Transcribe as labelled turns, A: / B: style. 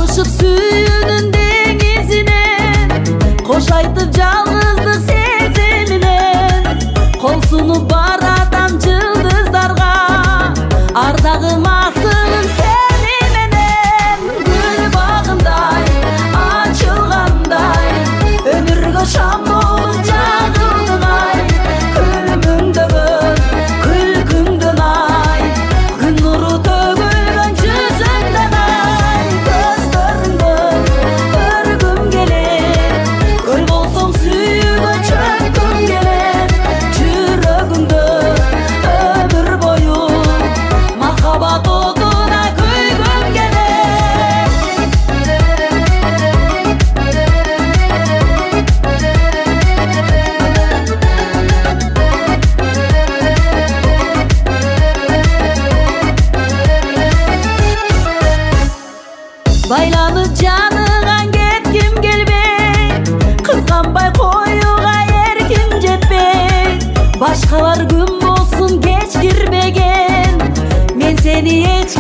A: Alışıp suyunun denizine, koş aytıp жалғыздық сезімінен. Kol sunup баратам жылдыздарга, ардагым асылым сени менен. Гүл багымдай ачылгандай, өмүргө шам болуп жагылдың ай. Күлүмүңдөгөн күлкүңдөн ай, күн нуру төгүлгөн жүзүңдөн ай. Көздөрүңдөн көргүм келет, көл болсоң сүйүүгө чөккүм келет. Жүрөгүңдө өмүр бою махабат отуна күйгүм келет. Байланып жаныган кетким келбей, кызганбай коюуга эрким жетпей. Башкалар күн болсун кеч кирбеген, мен сени эч